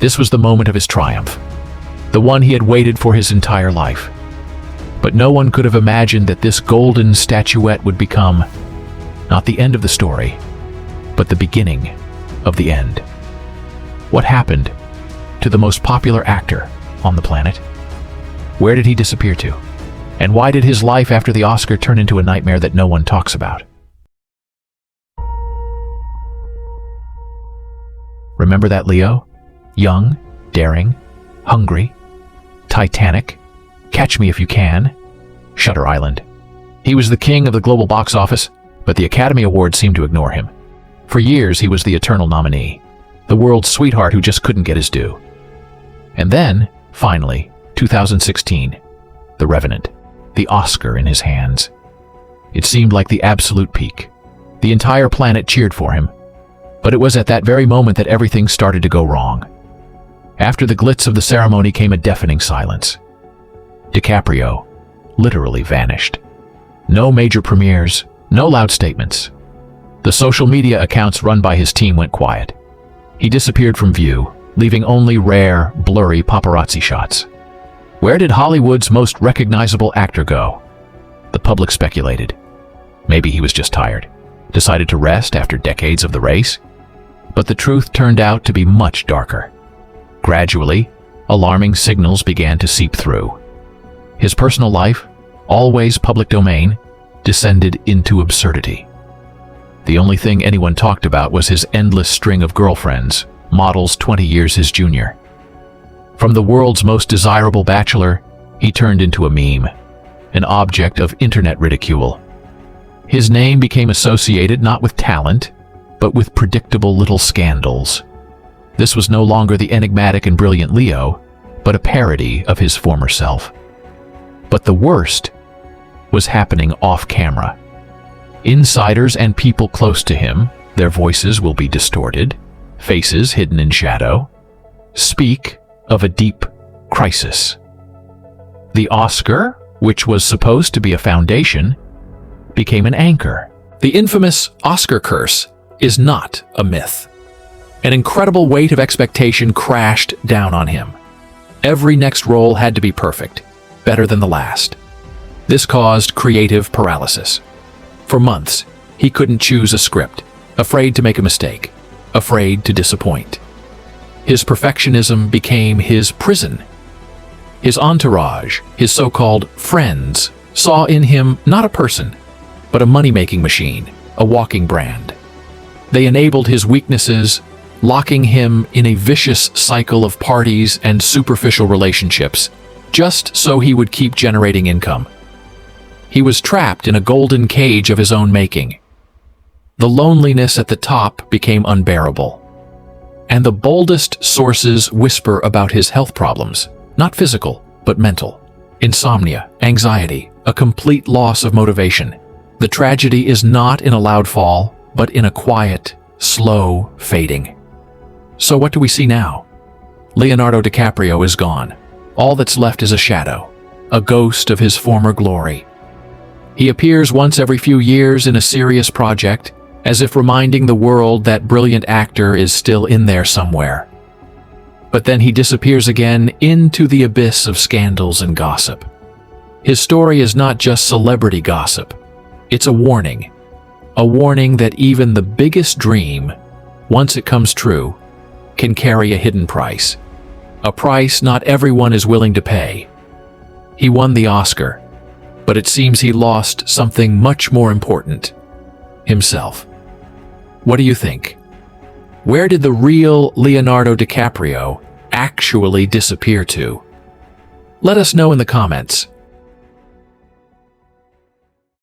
This was the moment of his triumph, the one he had waited for his entire life. But no one could have imagined that this golden statuette would become not the end of the story, but the beginning of the end. What happened to the most popular actor on the planet? Where did he disappear to? And why did his life after the Oscar turn into a nightmare that no one talks about? Remember that Leo? Young, daring, hungry, Titanic, Catch Me If You Can, Shutter Island. He was the king of the global box office, but the Academy Awards seemed to ignore him. For years, he was the eternal nominee, the world's sweetheart who just couldn't get his due. And then, finally, 2016, The Revenant, the Oscar in his hands. It seemed like the absolute peak. The entire planet cheered for him, but it was at that very moment that everything started to go wrong. After the glitz of the ceremony came a deafening silence. DiCaprio literally vanished. No major premieres, no loud statements. The social media accounts run by his team went quiet. He disappeared from view, leaving only rare, blurry paparazzi shots. Where did Hollywood's most recognizable actor go? The public speculated. Maybe he was just tired, decided to rest after decades of the race. But the truth turned out to be much darker. Gradually, alarming signals began to seep through. His personal life, always public domain, descended into absurdity. The only thing anyone talked about was his endless string of girlfriends, models 20 years his junior. From the world's most desirable bachelor, he turned into a meme, an object of internet ridicule. His name became associated not with talent, but with predictable little scandals. This was no longer the enigmatic and brilliant Leo, but a parody of his former self. But the worst was happening off camera. Insiders and people close to him, their voices will be distorted, faces hidden in shadow, speak of a deep crisis. The Oscar, which was supposed to be a foundation, became an anchor. The infamous Oscar curse is not a myth. An incredible weight of expectation crashed down on him. Every next role had to be perfect, better than the last. This caused creative paralysis. For months, he couldn't choose a script, afraid to make a mistake, afraid to disappoint. His perfectionism became his prison. His entourage, his so-called friends, saw in him not a person, but a money-making machine, a walking brand. They enabled his weaknesses, locking him in a vicious cycle of parties and superficial relationships, just so he would keep generating income. He was trapped in a golden cage of his own making. The loneliness at the top became unbearable. And the boldest sources whisper about his health problems, not physical, but mental. Insomnia, anxiety, a complete loss of motivation. The tragedy is not in a loud fall, but in a quiet, slow fading. So what do we see now? Leonardo DiCaprio is gone. All that's left is a shadow, a ghost of his former glory. He appears once every few years in a serious project, as if reminding the world that brilliant actor is still in there somewhere. But then he disappears again into the abyss of scandals and gossip. His story is not just celebrity gossip. It's a warning that even the biggest dream, once it comes true, can carry a hidden price. A price not everyone is willing to pay. He won the Oscar, but it seems he lost something much more important: himself. What do you think? Where did the real Leonardo DiCaprio actually disappear to? Let us know in the comments.